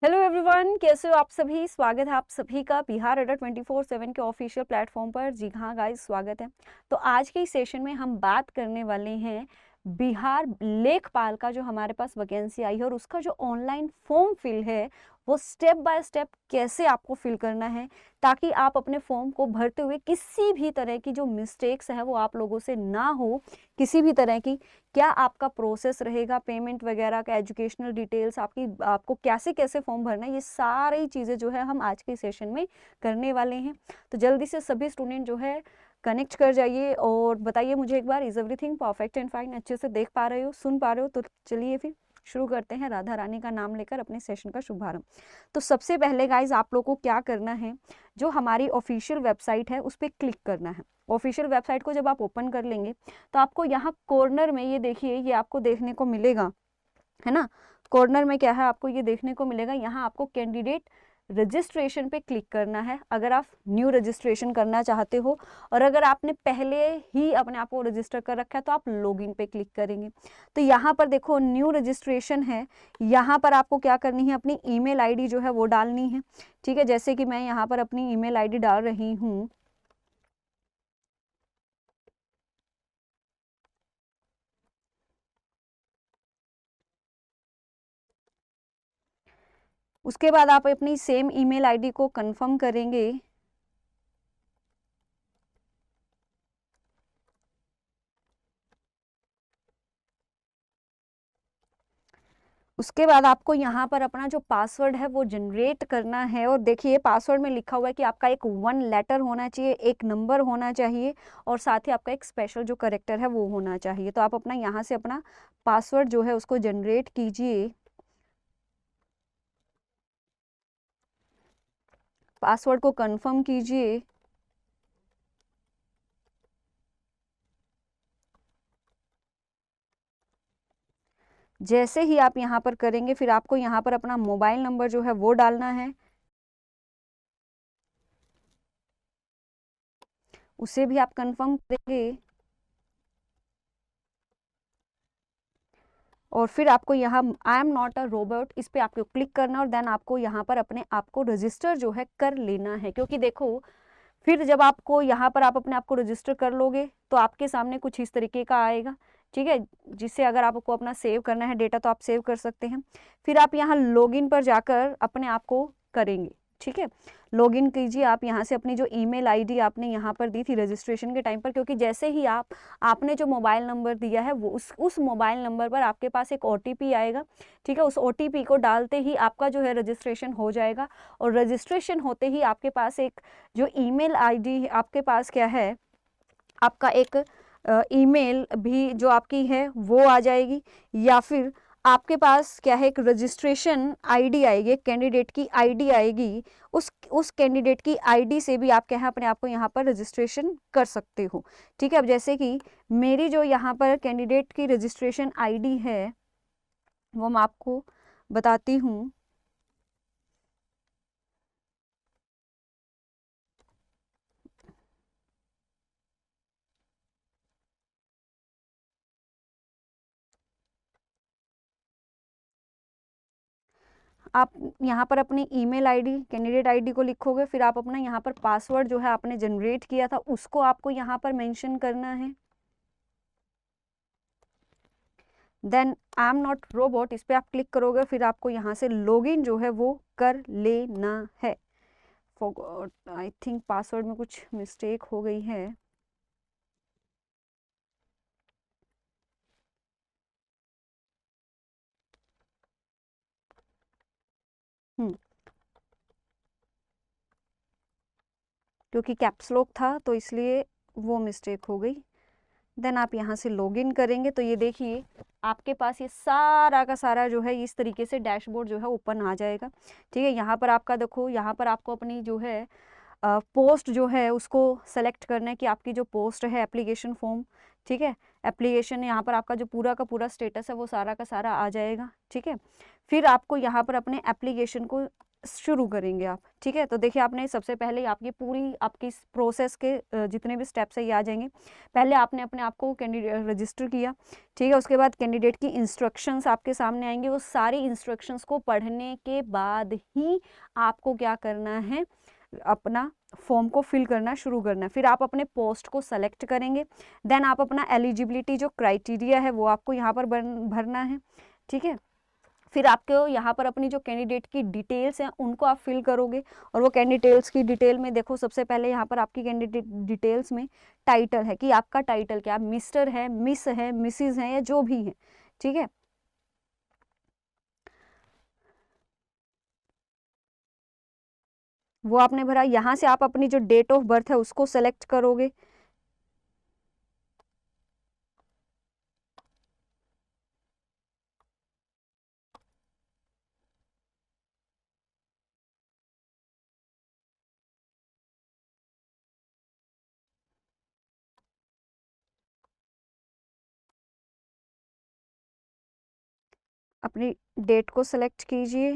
Hello everyone, कैसे हो आप सभी। स्वागत है आप सभी का बिहार अड्डा 24/7 के ऑफिशियल प्लेटफॉर्म पर। जी हाँ गाइस, स्वागत है। तो आज के इस सेशन में हम बात करने वाले हैं बिहार लेखपाल का जो हमारे पास वैकेंसी आई है और उसका जो ऑनलाइन फॉर्म फिल है वो स्टेप बाय स्टेप कैसे आपको फिल करना है, ताकि आप अपने फॉर्म को भरते हुए किसी भी तरह की जो मिस्टेक्स है वो आप लोगों से ना हो, किसी भी तरह की। क्या आपका प्रोसेस रहेगा, पेमेंट वगैरह का, एजुकेशनल डिटेल्स आपकी, आपको कैसे कैसे फॉर्म भरना है, ये सारी चीज़ें जो है हम आज के सेशन में करने वाले हैं। तो जल्दी से सभी स्टूडेंट जो है कनेक्ट कर जाइए और बताइए मुझे एक बार, is everything perfect and fine, अच्छे से देख पा रहे हो, सुन पा रहे हो। तो चलिए फिर शुरू करते हैं राधा रानी का नाम लेकर अपने सेशन का शुभारंभ। तो सबसे पहले गाइज आप लोग को क्या करना है, जो हमारी ऑफिशियल वेबसाइट है उस पर क्लिक करना है। ऑफिशियल वेबसाइट को जब आप ओपन कर लेंगे तो आपको यहाँ कॉर्नर में ये देखिए, ये आपको देखने को मिलेगा, है ना। कॉर्नर में क्या है, आपको ये देखने को मिलेगा, यहाँ आपको कैंडिडेट रजिस्ट्रेशन पे क्लिक करना है अगर आप न्यू रजिस्ट्रेशन करना चाहते हो। और अगर आपने पहले ही अपने आप को रजिस्टर कर रखा है तो आप लॉगिन पे क्लिक करेंगे। तो यहाँ पर देखो न्यू रजिस्ट्रेशन है, यहाँ पर आपको क्या करनी है, अपनी ईमेल आईडी जो है वो डालनी है। ठीक है, जैसे कि मैं यहाँ पर अपनी ईमेल आईडी डाल रही हूँ। उसके बाद आप अपनी सेम ईमेल आईडी को कंफर्म करेंगे। उसके बाद आपको यहाँ पर अपना जो पासवर्ड है वो जनरेट करना है। और देखिए पासवर्ड में लिखा हुआ है कि आपका एक 1 लेटर होना चाहिए, एक नंबर होना चाहिए और साथ ही आपका एक स्पेशल जो करेक्टर है वो होना चाहिए। तो आप अपना यहाँ से अपना पासवर्ड जो है उसको जनरेट कीजिए। पासवर्ड को कंफर्म कीजिए। जैसे ही आप यहाँ पर करेंगे फिर आपको यहाँ पर अपना मोबाइल नंबर जो है वो डालना है, उसे भी आप कंफर्म करेंगे। और फिर आपको यहाँ आई एम नॉट अ रोबोट, इस पर आपको क्लिक करना और देन आपको यहाँ पर अपने आप को रजिस्टर जो है कर लेना है। क्योंकि देखो फिर जब आपको यहाँ पर आप अपने आप को रजिस्टर कर लोगे तो आपके सामने कुछ इस तरीके का आएगा। ठीक है, जिससे अगर आपको अपना सेव करना है डेटा तो आप सेव कर सकते हैं। फिर आप यहाँ लॉगिन पर जाकर अपने आप को करेंगे। ठीक है, लॉगिन कीजिए आप यहाँ से अपनी जो ईमेल आईडी आपने यहाँ पर दी थी रजिस्ट्रेशन के टाइम पर, क्योंकि जैसे ही आपने जो मोबाइल नंबर दिया है वो उस मोबाइल नंबर पर आपके पास एक ओटीपी आएगा। ठीक है, उस ओटीपी को डालते ही आपका जो है रजिस्ट्रेशन हो जाएगा। और रजिस्ट्रेशन होते ही आपके पास एक जो ईमेल आईडी आपके पास क्या है, आपका एक ईमेल भी जो आपकी है वो आ जाएगी, या फिर आपके पास क्या है, एक रजिस्ट्रेशन आईडी आएगी, कैंडिडेट की आईडी आएगी। उस कैंडिडेट की आईडी से भी आप क्या है अपने आप को यहाँ पर रजिस्ट्रेशन कर सकते हो। ठीक है, अब जैसे कि मेरी जो यहाँ पर कैंडिडेट की रजिस्ट्रेशन आईडी है वो मैं आपको बताती हूँ। आप यहाँ पर अपनी ईमेल आईडी, कैंडिडेट आईडी को लिखोगे, फिर आप अपना यहाँ पर पासवर्ड जो है आपने जनरेट किया था उसको आपको यहाँ पर मेंशन करना है। Then I am not robot, इस पर आप क्लिक करोगे, फिर आपको यहाँ से लॉगिन जो है वो कर लेना है। फॉरगॉट, आई थिंक पासवर्ड में कुछ मिस्टेक हो गई है। क्योंकि कैप्स लॉक था तो इसलिए वो मिस्टेक हो गई। देन आप यहाँ से लॉगिन करेंगे तो ये देखिए आपके पास ये सारा का सारा जो है इस तरीके से डैशबोर्ड जो है ओपन आ जाएगा। ठीक है, यहाँ पर आपका देखो, यहाँ पर आपको अपनी जो है पोस्ट जो है उसको सेलेक्ट करना है कि आपकी जो पोस्ट है एप्लीकेशन फॉर्म। ठीक है, एप्लीकेशन, यहाँ पर आपका जो पूरा का पूरा स्टेटस है वो सारा का सारा आ जाएगा। ठीक है, फिर आपको यहाँ पर अपने एप्लीकेशन को शुरू करेंगे आप। ठीक है, तो देखिए आपने सबसे पहले आपकी पूरी आपकी इस प्रोसेस के जितने भी स्टेप्स है ये आ जाएंगे। पहले आपने अपने आप को कैंडिडेट रजिस्टर किया, ठीक है, उसके बाद कैंडिडेट की इंस्ट्रक्शंस आपके सामने आएंगे। वो सारी इंस्ट्रक्शंस को पढ़ने के बाद ही आपको क्या करना है, अपना फॉर्म को फिल करना शुरू करना है। फिर आप अपने पोस्ट को सेलेक्ट करेंगे, देन आप अपना एलिजिबिलिटी जो क्राइटेरिया है वो आपको यहाँ पर भरना है। ठीक है, फिर आपको यहाँ पर अपनी जो कैंडिडेट की डिटेल्स हैं उनको आप फिल करोगे। और वो कैंडिडेट्स की डिटेल में देखो, सबसे पहले यहाँ पर आपकी कैंडिडेट डिटेल्स में टाइटल है कि आपका टाइटल क्या, मिस्टर है, मिस है, मिसिज है, या जो भी है। ठीक है, वो आपने भरा। यहाँ से आप अपनी जो डेट ऑफ बर्थ है उसको सेलेक्ट करोगे। अपनी डेट को सेलेक्ट कीजिए।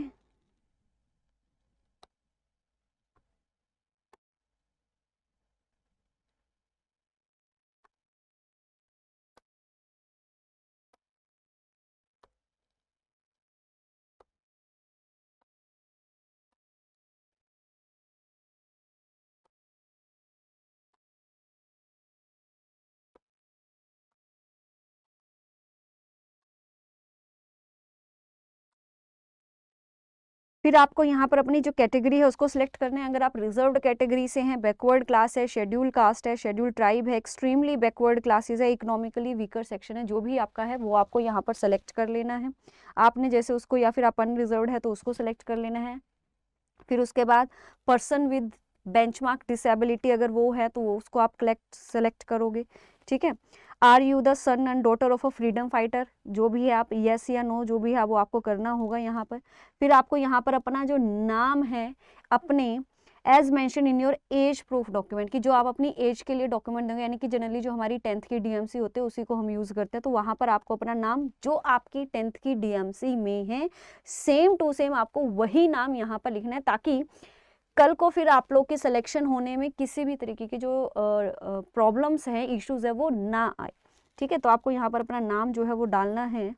फिर आपको यहाँ पर अपनी जो कैटेगरी है उसको सिलेक्ट करना है। अगर आप रिजर्व्ड कैटेगरी से हैं, बैकवर्ड क्लास है, शेड्यूल कास्ट है, शेड्यूल ट्राइब है, एक्सट्रीमली बैकवर्ड क्लासेस है, इकोनॉमिकली वीकर सेक्शन है, जो भी आपका है वो आपको यहाँ पर सेलेक्ट कर लेना है आपने। जैसे उसको, या फिर आप अनरिजर्व्ड है तो उसको सेलेक्ट कर लेना है। फिर उसके बाद पर्सन विद बेंचमार्क डिसेबिलिटी अगर वो है तो वो उसको आप सेलेक्ट करोगे। ठीक है, are you the son and daughter of a freedom fighter, जो भी है आप यस या नो जो भी है वो आपको करना होगा यहाँ पर। फिर आपको यहाँ पर अपना जो नाम है अपने age mention in your age proof document, की जो आप अपनी एज के लिए डॉक्यूमेंट देंगे, यानी कि जनरली जो हमारी 10th की डीएमसी होते हैं उसी को हम यूज़ करते हैं। तो वहाँ पर आपको अपना नाम जो आपकी 10th की डीएमसी में है सेम टू सेम आपको वही नाम यहाँ पर लिखना है, ताकि कल को फिर आप लोग के सिलेक्शन होने में किसी भी तरीके की जो प्रॉब्लम्स हैं, इश्यूज है, वो ना आए। ठीक है, तो आपको यहाँ पर अपना नाम जो है वो डालना है।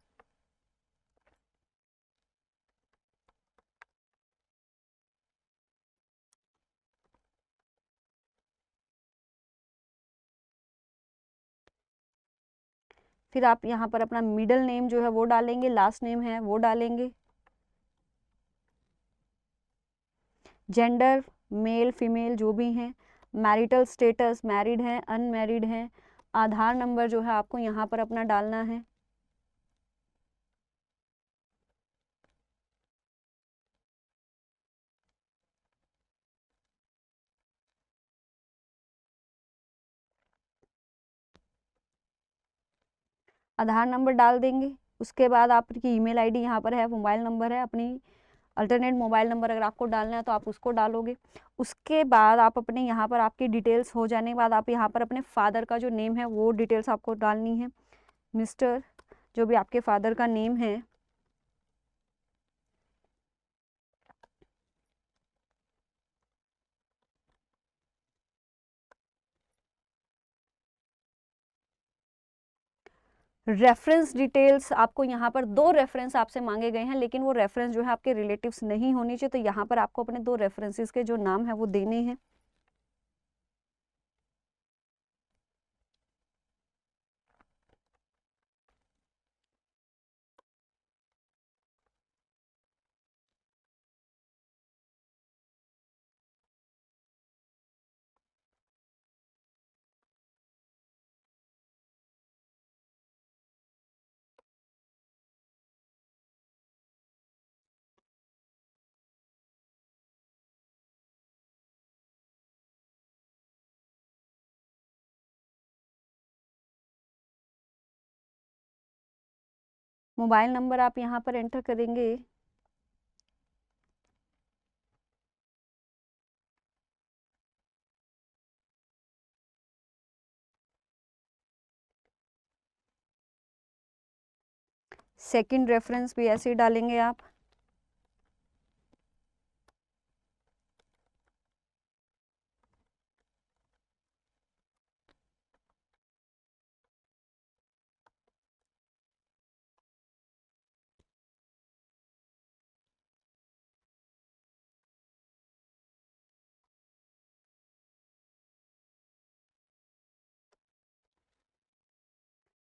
फिर आप यहाँ पर अपना मिडिल नेम जो है वो डालेंगे, लास्ट नेम है वो डालेंगे। जेंडर मेल फीमेल जो भी हैं, मैरिटल स्टेटस मैरिड हैं अनमैरिड हैं। आधार नंबर जो है आपको यहाँ पर अपना डालना है। आधार नंबर डाल देंगे। उसके बाद आपकी ईमेल आईडी यहाँ पर है, मोबाइल नंबर है, अपनी अल्टरनेट मोबाइल नंबर अगर आपको डालना है तो आप उसको डालोगे। उसके बाद आप अपने यहाँ पर आपकी डिटेल्स हो जाने के बाद आप यहाँ पर अपने फादर का जो नेम है वो डिटेल्स आपको डालनी है। मिस्टर जो भी आपके फादर का नेम है, रेफरेंस डिटेल्स आपको यहाँ पर 2 रेफरेंस आपसे मांगे गए हैं, लेकिन वो रेफरेंस जो है आपके रिलेटिव्स नहीं होनी चाहिए। तो यहाँ पर आपको अपने 2 रेफरेंसेस के जो नाम है वो देने हैं। मोबाइल नंबर आप यहाँ पर एंटर करेंगे। सेकंड रेफरेंस भी ऐसे ही डालेंगे आप।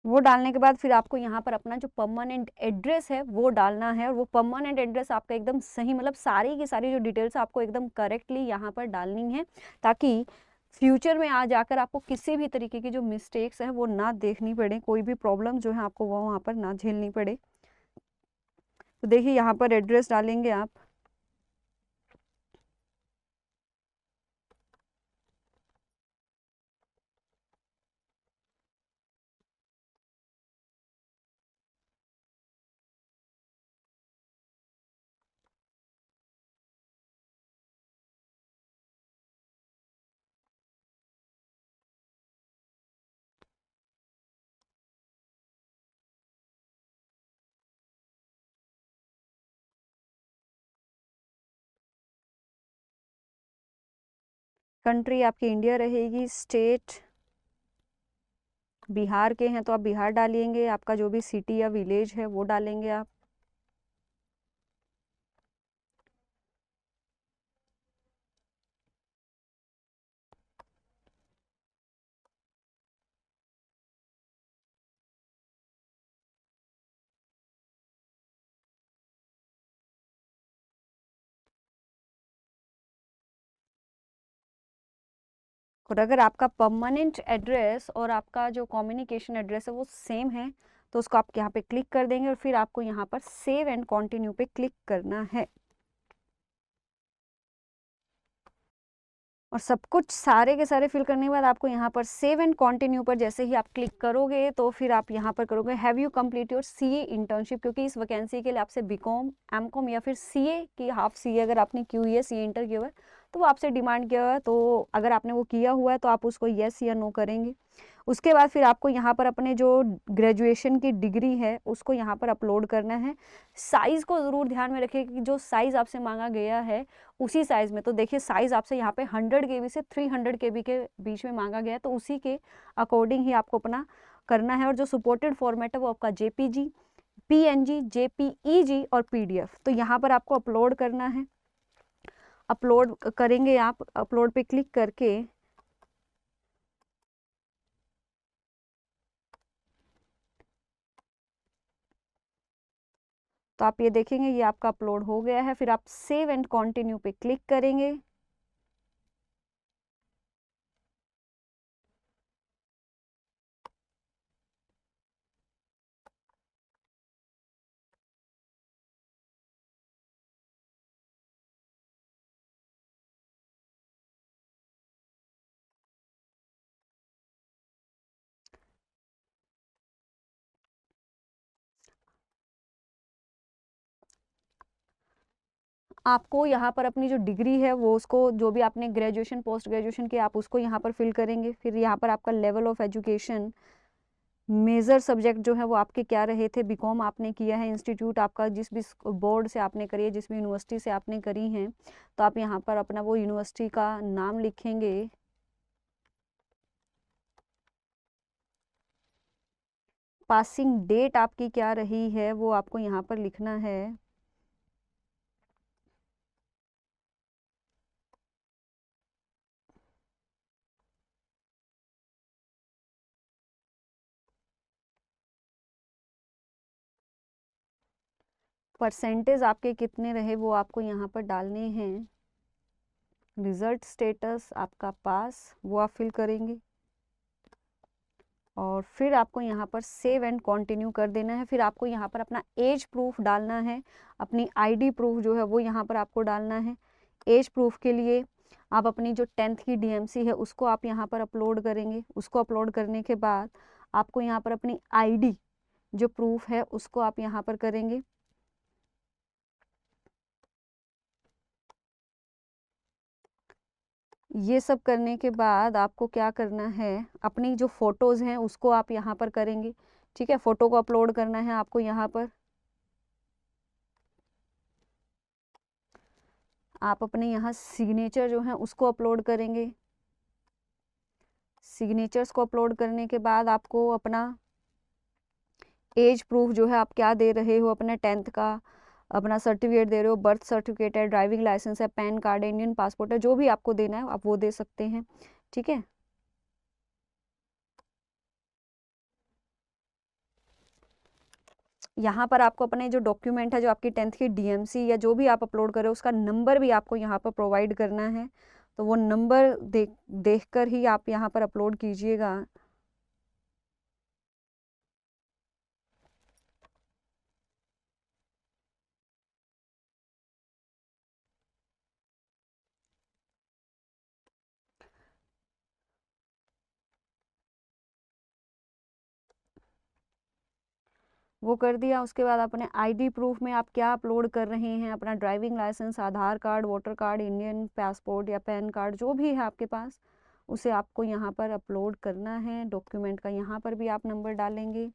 वो डालने के बाद फिर आपको यहाँ पर अपना जो परमानेंट एड्रेस है वो डालना है, और वो परमानेंट एड्रेस आपका एकदम सही, मतलब सारी की सारी जो डिटेल्स आपको एकदम करेक्टली यहाँ पर डालनी है, ताकि फ्यूचर में आ जाकर आपको किसी भी तरीके की जो मिस्टेक्स है वो ना देखनी पड़े, कोई भी प्रॉब्लम जो है आपको वो वहाँ पर ना झेलनी पड़े। तो देखिए यहाँ पर एड्रेस डालेंगे आप। कंट्री आपकी इंडिया रहेगी, स्टेट बिहार के हैं तो आप बिहार डालेंगे, आपका जो भी सिटी या विलेज है वो डालेंगे आप। और अगर आपका परमानेंट एड्रेस और आपका जो कम्युनिकेशन एड्रेस है वो सेम है तो उसको आप यहाँ पे क्लिक कर देंगे, और फिर आपको यहाँ पर सेव एंड कंटिन्यू पे क्लिक करना है। और सब कुछ सारे के सारे फिल करने के बाद आपको यहाँ पर सेव एंड कंटिन्यू पर जैसे ही आप क्लिक करोगे तो फिर आप यहाँ पर करोगे have you complete your CA internship, क्योंकि इस वैकेंसी के लिए आपसे बीकॉम, एमकॉम या फिर सीए की हाफ सीए अगर आपने की हुई है, सीए इंटर किया हुआ है तो वो आपसे डिमांड किया हुआ है। तो अगर आपने वो किया हुआ है तो आप उसको येस या नो करेंगे। उसके बाद फिर आपको यहाँ पर अपने जो ग्रेजुएशन की डिग्री है उसको यहाँ पर अपलोड करना है। साइज़ को ज़रूर ध्यान में रखिए कि जो साइज़ आपसे मांगा गया है उसी साइज़ में, तो देखिए साइज़ आपसे यहाँ पे 100 KB से 300 KB के बीच में मांगा गया है, तो उसी के अकॉर्डिंग ही आपको अपना करना है। और जो सपोर्टेड फॉर्मेट है वो आपका जेपीजी, पीएनजी, जेपीईजी और पीडीएफ, तो यहाँ पर आपको अपलोड करना है। अपलोड करेंगे आप, अपलोड पे क्लिक करके तो आप ये देखेंगे ये आपका अपलोड हो गया है। फिर आप सेव एंड कंटिन्यू पे क्लिक करेंगे। आपको यहाँ पर अपनी जो डिग्री है वो उसको जो भी आपने ग्रेजुएशन पोस्ट ग्रेजुएशन किया आप उसको यहाँ पर फिल करेंगे। फिर यहाँ पर आपका level of education, major subject जो है वो आपके क्या रहे थे, बीकॉम आपने किया है, इंस्टीट्यूट आपका जिस भी बोर्ड से आपने करी है, जिस भी यूनिवर्सिटी से आपने करी हैं, तो आप यहाँ पर अपना वो यूनिवर्सिटी का नाम लिखेंगे। पासिंग डेट आपकी क्या रही है वो आपको यहाँ पर लिखना है। परसेंटेज आपके कितने रहे वो आपको यहाँ पर डालने हैं। रिजल्ट स्टेटस आपका पास वो आप फिल करेंगे, और फिर आपको यहाँ पर सेव एंड कंटिन्यू कर देना है। फिर आपको यहाँ पर अपना एज प्रूफ डालना है, अपनी आईडी प्रूफ जो है वो यहाँ पर आपको डालना है। एज प्रूफ के लिए आप अपनी जो 10th की डीएमसी है उसको आप यहाँ पर अपलोड करेंगे। उसको अपलोड करने के बाद आपको यहाँ पर अपनी आईडी जो प्रूफ है उसको आप यहाँ पर करेंगे। ये सब करने के बाद आपको क्या करना है, अपनी जो फोटोज़ हैं उसको आप यहाँ पर करेंगे। ठीक है, फ़ोटो को अपलोड करना है आपको यहाँ पर। आप अपने यहाँ सिग्नेचर जो है उसको अपलोड करेंगे। सिग्नेचर्स को अपलोड करने के बाद आपको अपना एज प्रूफ जो है आप क्या दे रहे हो, अपने 10th का अपना सर्टिफिकेट दे रहे हो, बर्थ सर्टिफिकेट है, ड्राइविंग लाइसेंस है, पैन कार्ड है, इंडियन पासपोर्ट है, जो भी आपको देना है आप वो दे सकते हैं। ठीक है, यहाँ पर आपको अपने जो डॉक्यूमेंट है, जो आपकी 10th की डीएमसी या जो भी आप अपलोड करें, उसका नंबर भी आपको यहाँ पर प्रोवाइड करना है। तो वो नंबर देख कर ही आप यहाँ पर अपलोड कीजिएगा। वो कर दिया, उसके बाद अपने आईडी प्रूफ में आप क्या अपलोड कर रहे हैं, अपना driving license, Aadhaar card, voter card, Indian passport या पैन कार्ड, जो भी है आपके पास, उसे आपको यहाँ पर अपलोड करना है। डॉक्यूमेंट का यहाँ पर भी आप नंबर डालेंगे।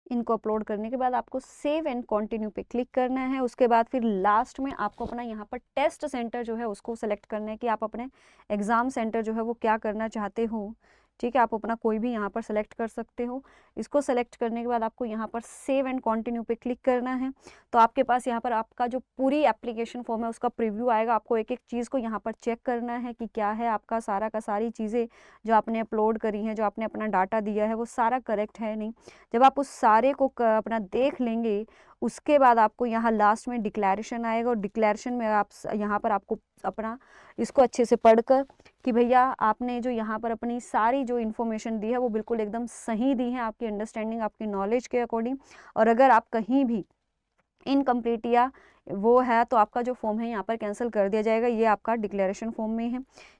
इनको अपलोड करने के बाद आपको सेव एंड कंटिन्यू पे क्लिक करना है। उसके बाद फिर लास्ट में आपको अपना यहाँ पर टेस्ट सेंटर जो है उसको सेलेक्ट करना है कि आप अपने एग्ज़ाम सेंटर जो है वो क्या करना चाहते हो। ठीक है, आप अपना कोई भी यहाँ पर सेलेक्ट कर सकते हो। इसको सेलेक्ट करने के बाद आपको यहाँ पर सेव एंड कंटिन्यू पे क्लिक करना है। तो आपके पास यहाँ पर आपका जो पूरी एप्लीकेशन फॉर्म है उसका प्रीव्यू आएगा। आपको एक एक चीज़ को यहाँ पर चेक करना है कि क्या है आपका सारा का सारी चीज़ें जो आपने अपलोड करी हैं, जो आपने अपना डाटा दिया है, वो सारा करेक्ट है नहीं। जब आप उस सारे को अपना देख लेंगे, उसके बाद आपको यहाँ लास्ट में डिक्लेरेशन आएगा और डिक्लेरेशन में आप यहाँ पर आपको अपना इसको अच्छे से पढ़कर कि भैया आपने जो यहाँ पर अपनी सारी जो इन्फॉर्मेशन दी है वो बिल्कुल एकदम सही दी है, आपकी अंडरस्टैंडिंग, आपकी नॉलेज के अकॉर्डिंग। और अगर आप कहीं भी इनकम्प्लीट या वो है तो आपका जो फॉर्म है यहाँ पर कैंसिल कर दिया जाएगा। ये आपका डिक्लेरेशन फॉर्म में है।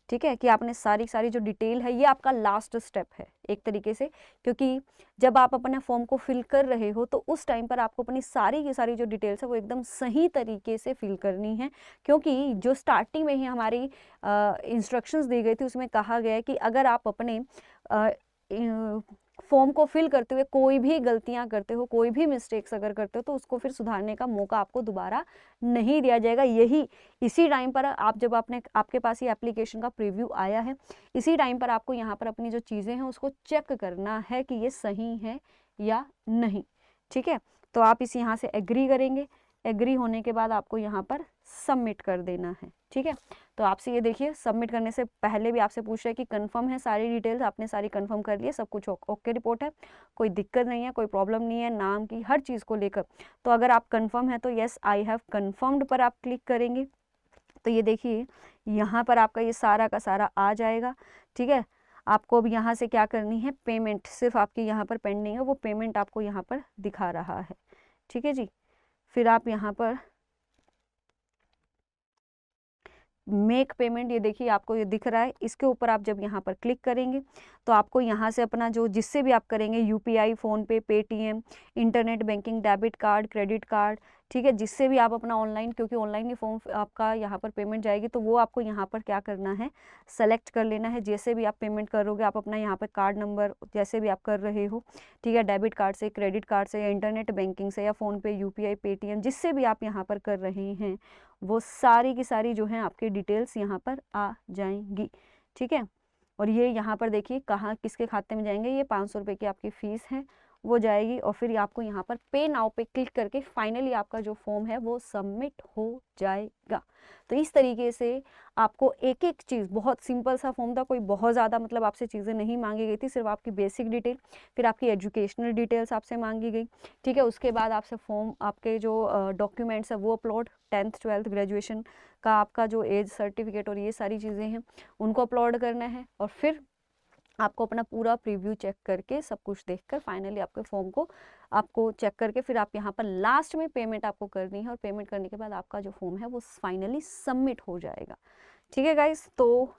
ठीक है, कि आपने सारी जो डिटेल है, ये आपका लास्ट स्टेप है एक तरीके से, क्योंकि जब आप अपने फॉर्म को फिल कर रहे हो तो उस टाइम पर आपको अपनी सारी की सारी जो डिटेल्स है वो एकदम सही तरीके से फिल करनी है। क्योंकि जो स्टार्टिंग में ही हमारी इंस्ट्रक्शंस दी गई थी उसमें कहा गया है कि अगर आप अपने फॉर्म को फिल करते हुए कोई भी गलतियां करते हो, कोई भी मिस्टेक्स अगर करते हो, तो उसको फिर सुधारने का मौका आपको दोबारा नहीं दिया जाएगा। यही इसी टाइम पर आप जब आपके पास ये एप्लीकेशन का प्रीव्यू आया है, इसी टाइम पर आपको यहाँ पर अपनी जो चीज़ें हैं उसको चेक करना है कि ये सही है या नहीं। ठीक है, तो आप इस यहाँ से एग्री करेंगे। एग्री होने के बाद आपको यहाँ पर सबमिट कर देना है। ठीक है, तो आपसे ये देखिए सबमिट करने से पहले भी आपसे पूछ रहे हैं कि कंफर्म है सारी डिटेल्स, आपने सारी कंफर्म कर ली है, सब कुछ ओके रिपोर्ट है, कोई दिक्कत नहीं है, कोई प्रॉब्लम नहीं है नाम की, हर चीज़ को लेकर। तो अगर आप कंफर्म है तो येस आई हैव कंफर्म्ड पर आप क्लिक करेंगे। तो ये देखिए यहाँ पर आपका ये सारा का सारा आ जाएगा। ठीक है, आपको अब यहाँ से क्या करनी है, पेमेंट सिर्फ आपकी यहाँ पर पेंडिंग है, वो पेमेंट आपको यहाँ पर दिखा रहा है। ठीक है जी, फिर आप यहाँ पर मेक पेमेंट, ये देखिए आपको ये दिख रहा है, इसके ऊपर आप जब यहाँ पर क्लिक करेंगे तो आपको यहाँ से अपना जो जिससे भी आप करेंगे UPI, PhonePe, Paytm, internet banking, debit card, credit card, ठीक है, जिससे भी आप अपना ऑनलाइन, क्योंकि ऑनलाइन ही फॉर्म आपका यहाँ पर पेमेंट जाएगी, तो वो आपको यहाँ पर क्या करना है, सेलेक्ट कर लेना है। जैसे भी आप पेमेंट करोगे आप अपना यहाँ पर कार्ड नंबर जैसे भी आप कर रहे हो, ठीक है, डेबिट कार्ड से, क्रेडिट कार्ड से, या इंटरनेट बैंकिंग से, या फ़ोनपे, यूपीआई, पेटीएम, जिससे भी आप यहाँ पर कर रहे हैं, वो सारी की सारी जो है आपकी डिटेल्स यहाँ पर आ जाएंगी। ठीक है, और ये यहाँ पर देखिए कहाँ किसके खाते में जाएंगे, ये 500 रुपये की आपकी फ़ीस है वो जाएगी। और फिर आपको यहाँ पर पे नाउ पे क्लिक करके फाइनली आपका जो फॉर्म है वो सबमिट हो जाएगा। तो इस तरीके से आपको एक एक चीज़, बहुत सिंपल सा फॉर्म था, कोई बहुत ज़्यादा मतलब आपसे चीज़ें नहीं मांगी गई थी, सिर्फ आपकी बेसिक डिटेल, फिर आपकी एजुकेशनल डिटेल्स आपसे मांगी गई। ठीक है, उसके बाद आपसे फॉर्म, आपके जो डॉक्यूमेंट्स है वो अपलोड, 10th 12th ग्रेजुएशन का आपका जो एज सर्टिफिकेट और ये सारी चीज़ें हैं उनको अपलोड करना है। और फिर आपको अपना पूरा प्रीव्यू चेक करके सब कुछ देखकर फाइनली आपके फॉर्म को आपको चेक करके फिर आप यहाँ पर लास्ट में पेमेंट आपको करनी है, और पेमेंट करने के बाद आपका जो फॉर्म है वो फाइनली सबमिट हो जाएगा। ठीक है गाइस, तो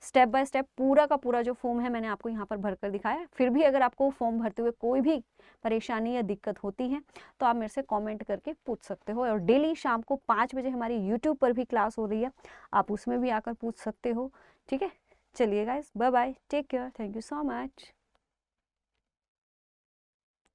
स्टेप बाय स्टेप पूरा का पूरा जो फॉर्म है मैंने आपको यहाँ पर भर कर दिखाया। फिर भी अगर आपको फॉर्म भरते हुए कोई भी परेशानी या दिक्कत होती है तो आप मेरे से कमेंट करके पूछ सकते हो। और डेली शाम को 5 बजे हमारी यूट्यूब पर भी क्लास हो रही है, आप उसमें भी आकर पूछ सकते हो। ठीक है, चलिए guys, bye bye, take care, thank you so much.